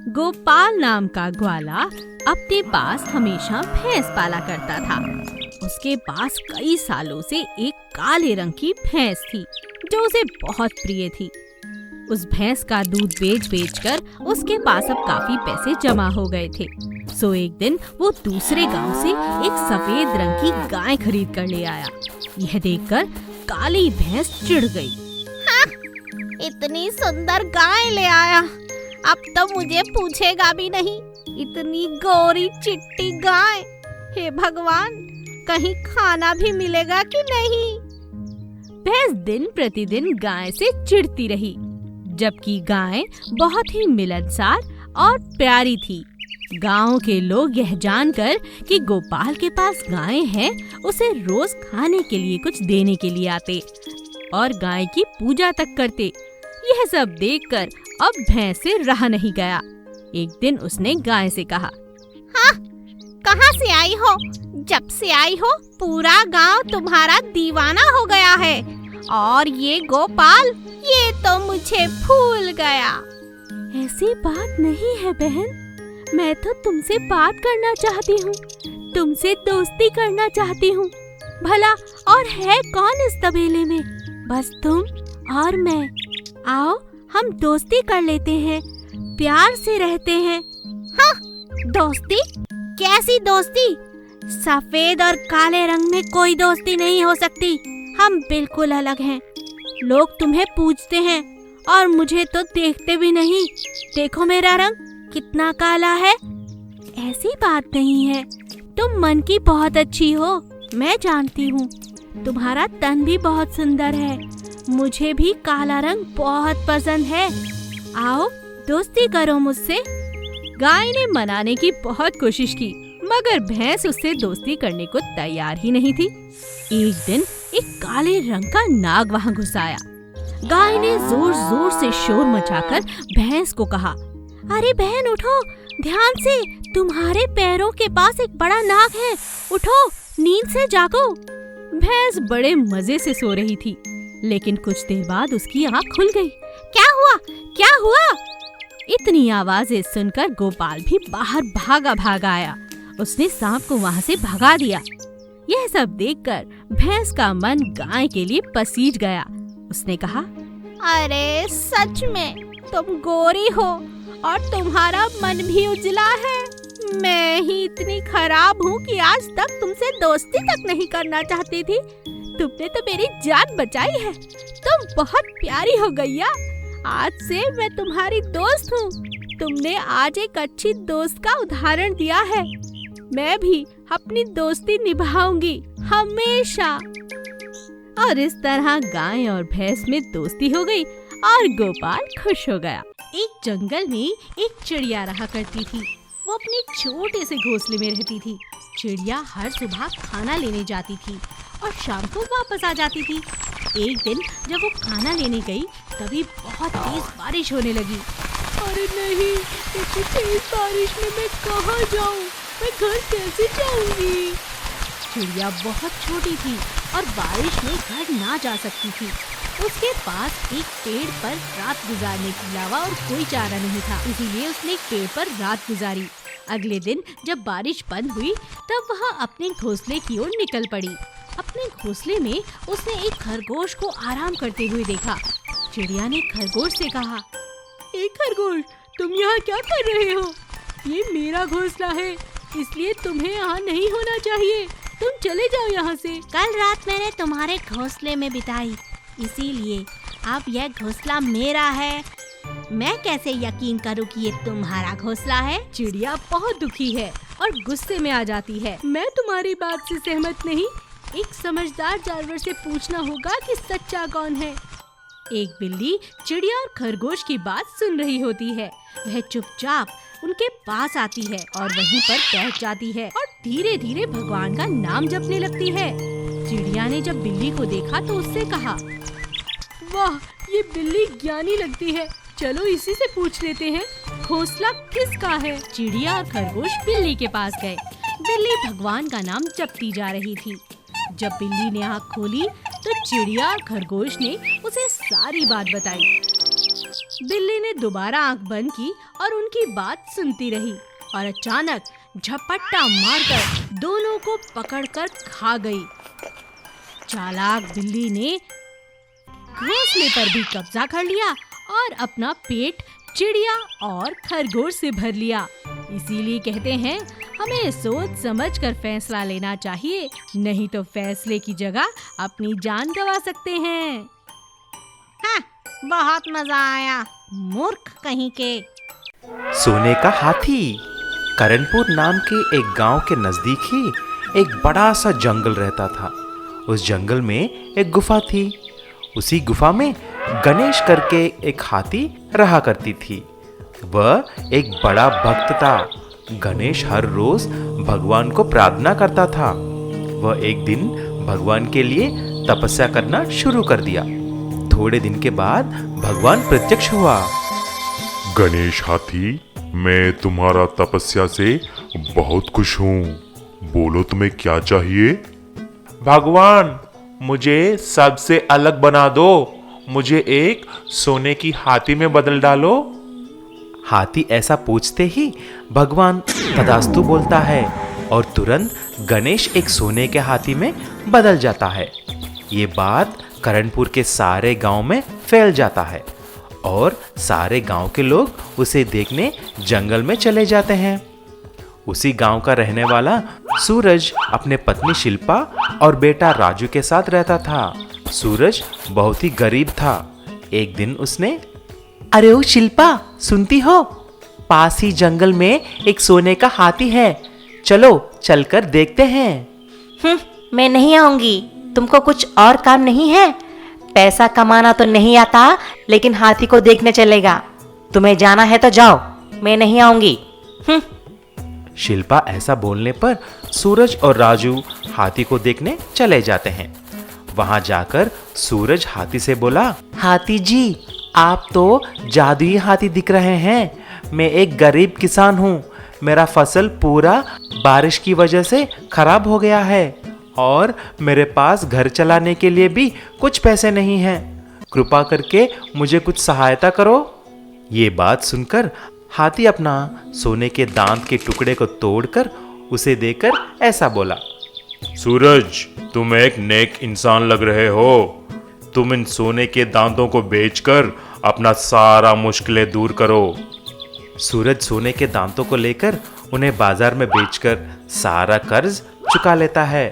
गोपाल नाम का ग्वाला अपने पास हमेशा भैंस पाला करता था। उसके पास कई सालों से एक काले रंग की भैंस थी जो उसे बहुत प्रिय थी। उस भैंस का दूध बेच कर उसके पास अब काफी पैसे जमा हो गए थे। सो एक दिन वो दूसरे गांव से एक सफेद रंग की गाय खरीद कर ले आया। यह देखकर काली भैंस चिढ़ गई। हाँ, इतनी सुंदर गाय ले आया, अब तो मुझे पूछेगा भी नहीं। इतनी गोरी चिट्टी गाय, हे भगवान, कहीं खाना भी मिलेगा कि नहीं। भैंस दिन प्रतिदिन गाय से चिढ़ती रही, जबकि गाय बहुत ही मिलनसार और प्यारी थी। गांव के लोग यह जानकर कि गोपाल के पास गाय है, उसे रोज खाने के लिए कुछ देने के लिए आते और गाय की पूजा तक करते। यह सब देखकर अब भैंस से रहा नहीं गया। एक दिन उसने गाय से कहा, हाँ, कहाँ से आई हो? जब से आई हो पूरा गांव तुम्हारा दीवाना हो गया है, और ये गोपाल, ये तो मुझे भूल गया। ऐसी बात नहीं है बहन, मैं तो तुमसे बात करना चाहती हूँ, तुमसे दोस्ती करना चाहती हूँ। भला और है कौन इस तबेले में? बस तुम और मैं। आओ हम दोस्ती कर लेते हैं, प्यार से रहते हैं। हाँ, दोस्ती? कैसी दोस्ती? सफेद और काले रंग में कोई दोस्ती नहीं हो सकती। हम बिल्कुल अलग हैं। लोग तुम्हें पूछते हैं और मुझे तो देखते भी नहीं। देखो मेरा रंग कितना काला है। ऐसी बात नहीं है, तुम मन की बहुत अच्छी हो, मैं जानती हूँ। तुम्हारा तन भी बहुत सुंदर है, मुझे भी काला रंग बहुत पसंद है। आओ दोस्ती करो मुझसे। गाय ने मनाने की बहुत कोशिश की, मगर भैंस उससे दोस्ती करने को तैयार ही नहीं थी। एक दिन एक काले रंग का नाग वहाँ घुस आया। गाय ने जोर जोर से शोर मचाकर भैंस को कहा, अरे बहन उठो, ध्यान से, तुम्हारे पैरों के पास एक बड़ा नाग है, उठो, नींद से जागो। भैंस बड़े मजे से सो रही थी, लेकिन कुछ देर बाद उसकी आँख खुल गई। क्या हुआ? क्या हुआ? इतनी आवाजें सुनकर गोपाल भी बाहर भागा आया। उसने सांप को वहाँ से भगा दिया। यह सब देखकर भैंस का मन गाय के लिए पसीज गया। उसने कहा, अरे सच में तुम गोरी हो और तुम्हारा मन भी उजला है। मैं ही इतनी खराब हूँ कि आज तक तुमसे दोस्ती तक नहीं करना चाहती थी। तुमने तो मेरी जान बचाई है। तुम बहुत प्यारी हो गैया। आज से मैं तुम्हारी दोस्त हूँ। तुमने आज एक अच्छी दोस्त का उदाहरण दिया है। मैं भी अपनी दोस्ती निभाऊंगी हमेशा। और इस तरह गाय और भैंस में दोस्ती हो गई और गोपाल खुश हो गया। एक जंगल में एक चिड़िया रहा करती थी। वो अपने छोटे से घोंसले में रहती थी। चिड़िया हर सुबह खाना लेने जाती थी और शाम को वापस आ जाती थी। एक दिन जब वो खाना लेने गई, तभी बहुत तेज बारिश होने लगी। अरे नहीं, इतनी तेज बारिश में मैं कहाँ जाऊँ? मैं घर कैसे जाऊँगी? चिड़िया बहुत छोटी थी और बारिश में घर ना जा सकती थी। उसके पास एक पेड़ पर रात गुजारने के अलावा और कोई चारा नहीं था, इसीलिए उसने एक पेड़ पर रात गुजारी। अगले दिन जब बारिश बंद हुई, तब वह अपने घोंसले की ओर निकल पड़ी। अपने घोंसले में उसने एक खरगोश को आराम करते हुए देखा। चिड़िया ने खरगोश से कहा, ए खरगोश, तुम यहाँ क्या कर रहे हो? ये मेरा घोंसला है, इसलिए तुम्हें यहाँ नहीं होना चाहिए। तुम चले जाओ यहाँ से। कल रात मैंने तुम्हारे घोंसले में बिताई, इसीलिए अब यह घोंसला मेरा है। मैं कैसे यकीन करूँ कि ये तुम्हारा घोंसला है? चिड़िया बहुत दुखी है और गुस्से में आ जाती है। मैं तुम्हारी बात से सहमत नहीं। एक समझदार जानवर से पूछना होगा कि सच्चा कौन है। एक बिल्ली चिड़िया और खरगोश की बात सुन रही होती है। वह चुपचाप उनके पास आती है और वहीं पर बैठ जाती है और धीरे धीरे भगवान का नाम जपने लगती है। चिड़िया ने जब बिल्ली को देखा तो उससे कहा, वाह, ये बिल्ली ज्ञानी लगती है। चलो इसी से पूछ लेते हैं, घोंसला किसका है? चिड़िया और खरगोश बिल्ली के पास गए। बिल्ली भगवान का नाम जपती जा रही थी। जब बिल्ली ने आँख खोली तो चिड़िया और खरगोश ने उसे सारी बात बताई। बिल्ली ने दोबारा आंख बंद की और उनकी बात सुनती रही और अचानक झपट्टा मारकर दोनों को पकड़कर खा गई। चालाक बिल्ली ने घोंसले पर भी कब्जा कर लिया और अपना पेट चिड़िया और खरगोश से भर लिया। इसीलिए कहते हैं हमें सोच समझ कर फैसला लेना चाहिए, नहीं तो फैसले की जगह अपनी जान गंवा सकते हैं। हाँ, बहुत मजा आया, मूर्ख कहीं के। सोने का हाथी। करणपुर नाम के एक गांव के नजदीक ही एक बड़ा सा जंगल रहता था। उस जंगल में एक गुफा थी। उसी गुफा में गणेश करके एक हाथी रहा करती थी। वह एक बड़ा भक्त था। गणेश हर रोज भगवान को प्रार्थना करता था। वह एक दिन भगवान के लिए तपस्या करना शुरू कर दिया। थोड़े दिन के बाद भगवान प्रत्यक्ष हुआ। गणेश हाथी, मैं तुम्हारा तपस्या से बहुत खुश हूँ। बोलो तुम्हें क्या चाहिए? भगवान, मुझे सबसे अलग बना दो। मुझे एक सोने की हाथी में बदल डालो। हाथी ऐसा पूछते ही भगवान तदास्तु बोलता है और तुरंत गणेश एक सोने के हाथी में बदल जाता है। ये बात करणपुर के सारे गांव में फैल जाता है और सारे गांव के लोग उसे देखने जंगल में चले जाते हैं। उसी गांव का रहने वाला सूरज अपने पत्नी शिल्पा और बेटा राजू के साथ रहता था। सूरज बहुत ही गरीब था। एक दिन उसने, अरे ओ शिल्पा, सुनती हो? पास ही जंगल में एक सोने का हाथी है, चलो चलकर देखते हैं। मैं नहीं आऊंगी। तुमको कुछ और काम नहीं है? पैसा कमाना तो नहीं आता, लेकिन हाथी को देखने चलेगा। तुम्हें जाना है तो जाओ, मैं नहीं आऊंगी। शिल्पा ऐसा बोलने पर सूरज और राजू हाथी को देखने चले जाते हैं। वहां जाकर सूरज हाथी से बोला, हाथी जी, आप तो जादुई हाथी दिख रहे हैं। मैं एक गरीब किसान हूँ। मेरा फसल पूरा बारिश की वजह से खराब हो गया है और मेरे पास घर चलाने के लिए भी कुछ पैसे नहीं हैं। कृपा करके मुझे कुछ सहायता करो। ये बात सुनकर हाथी अपना सोने के दांत के टुकड़े को तोड़कर उसे देकर ऐसा बोला, सूरज, तुम एक नेक इंसान लग रहे हो। तुम इन सोने के दांतों को बेचकर अपना सारा मुश्किलें दूर करो। सूरज सोने के दांतों को लेकर उन्हें बाजार में बेचकर सारा कर्ज चुका लेता है।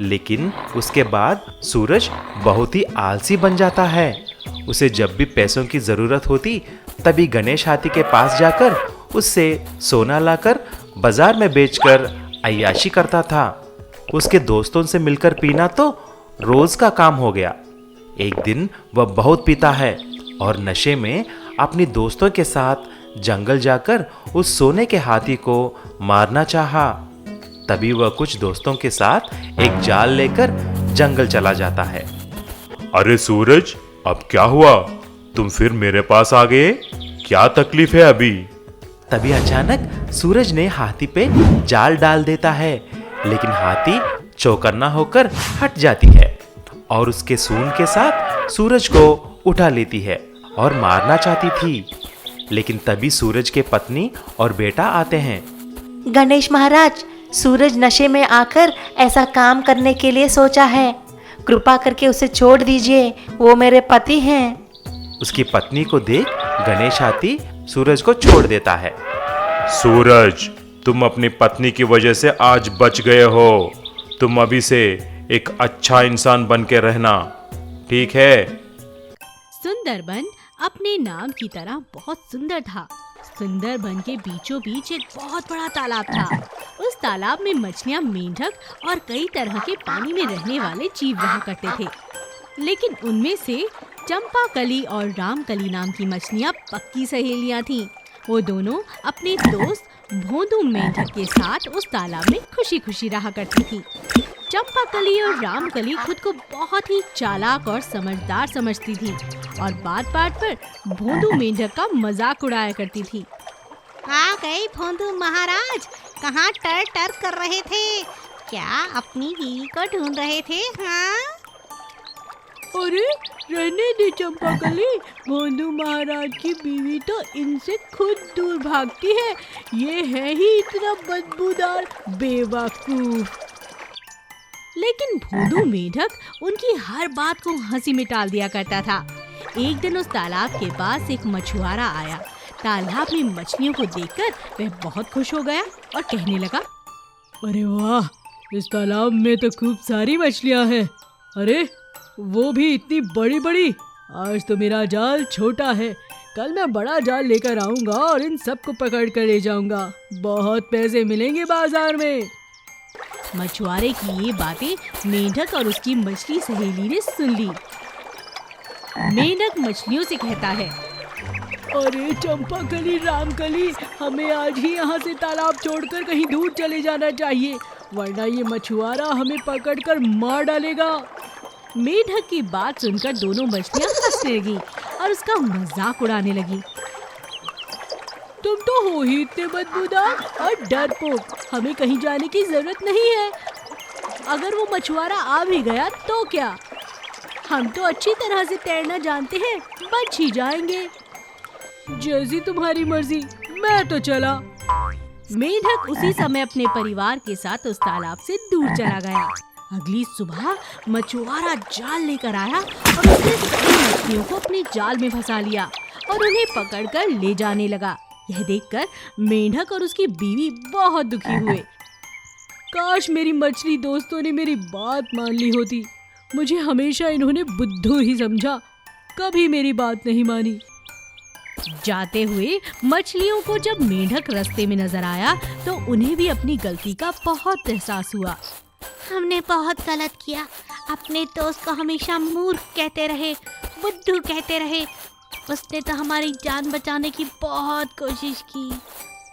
लेकिन उसके बाद सूरज बहुत ही आलसी बन जाता है। उसे जब भी पैसों की जरूरत होती तभी गणेश हाथी के पास जाकर उससे सोना लाकर बाजार में बेचकर अय्याशी करता था। उसके दोस्तों से मिलकर पीना तो रोज का काम हो गया। एक दिन वह बहुत पीता है और नशे में अपनी दोस्तों के साथ जंगल जाकर उस सोने के हाथी को मारना चाहा। तभी वह कुछ दोस्तों के साथ एक जाल लेकर जंगल चला जाता है। अरे सूरज, अब क्या हुआ? तुम फिर मेरे पास आ गए? क्या तकलीफ है अभी? तभी अचानक सूरज ने हाथी पे जाल डाल देता है, लेकिन हाथी चौकन्ना होकर हट जाती है और उसके सूंड के साथ सूरज को उठा लेती है और मारना चाहती थी। लेकिन तभी सूरज के पत्नी और बेटा आते हैं। गणेश महाराज, सूरज नशे में आकर ऐसा काम करने के लिए सोचा है। कृपा करके उसे छोड़ दीजिए, वो मेरे पति हैं। उसकी पत्नी को देख गणेश हाथी सूरज को छोड़ देता है। सूरज, तुम अपनी पत्नी की वजह से आज बच गए हो। तुम अभी से एक अच्छा इंसान बन के रहना, ठीक है? सुंदरबन अपने नाम की तरह बहुत सुंदर था। सुंदरबन के बीचों बीच एक बहुत बड़ा तालाब था। उस तालाब में मछलियां, मेंढक और कई तरह के पानी में रहने वाले जीव रहा करते थे। लेकिन उनमें से चंपाकली और रामकली नाम की मछलियां पक्की सहेलियां थीं। वो दोनों अपने दोस्त भोंदू मेंढक के साथ उस तालाब में खुशी खुशी रहा करती थी। चंपाकली और रामकली खुद को बहुत ही चालाक और समझदार समझती थी और बात बात पर भोंदू मेंढक का मजाक उड़ाया करती थी। आ गए भोंदू महाराज, कहाँ टर टर कर रहे थे? क्या अपनी बीवी को ढूंढ रहे थे? हाँ, अरे रहने दे चंपाकली, भोंदू महाराज की बीवी तो इनसे खुद दूर भागती है। ये है ही इतना बदबूदार बेवकूफ। लेकिन भोंदू मेढक उनकी हर बात को हंसी में टाल दिया करता था। एक दिन उस तालाब के पास एक मछुआरा आया। तालाब में मछलियों को देखकर वह बहुत खुश हो गया और कहने लगा, अरे वाह, इस तालाब में तो खूब सारी मछलियां हैं। अरे वो भी इतनी बड़ी बड़ी। आज तो मेरा जाल छोटा है, कल मैं बड़ा जाल लेकर आऊंगा और इन सबको पकड़ कर ले जाऊंगा। बहुत पैसे मिलेंगे बाजार में। मछुआरे की ये बातें मेंढक और उसकी मछली सहेली ने सुन ली। मेंढक मछलियों से कहता है, अरे चंपाकली, रामकली, हमें आज ही यहाँ से तालाब छोड़कर कहीं दूर चले जाना चाहिए, वरना ये मछुआरा हमें पकड़कर मार डालेगा। मेढक की बात सुनकर दोनों मछलियाँ हंसने लगी और उसका मजाक उड़ाने लगी। तुम तो हो ही इतने बदबूदार और डरपोक, हमें कहीं जाने की जरूरत नहीं है। अगर वो मछुआरा आ भी गया तो क्या, हम तो अच्छी तरह से तैरना जानते हैं, बच ही जाएंगे। जैसी तुम्हारी मर्जी, मैं तो चला। मेढक उसी समय अपने परिवार के साथ उस तालाब से दूर चला गया। अगली सुबह मछुआरा जाल लेकर आया और उसने सभी मछलियों को अपने जाल में फंसा लिया और उन्हें पकड़कर ले जाने लगा। यह देखकर मेंढक और उसकी बीवी बहुत दुखी हुए। काश मेरी मछली दोस्तों ने मेरी बात मान ली होती। मुझे हमेशा इन्होंने बुद्धू ही समझा, कभी मेरी बात नहीं मानी। जाते हुए मछलियों को जब मेंढक रास्ते में नजर आया तो उन्हें भी अपनी गलती का बहुत एहसास हुआ। हमने बहुत गलत किया। अपने दोस्त को हमेशा मूर्ख कहते रहे, बुद्धू कहते रहे। उसने तो हमारी जान बचाने की बहुत कोशिश की।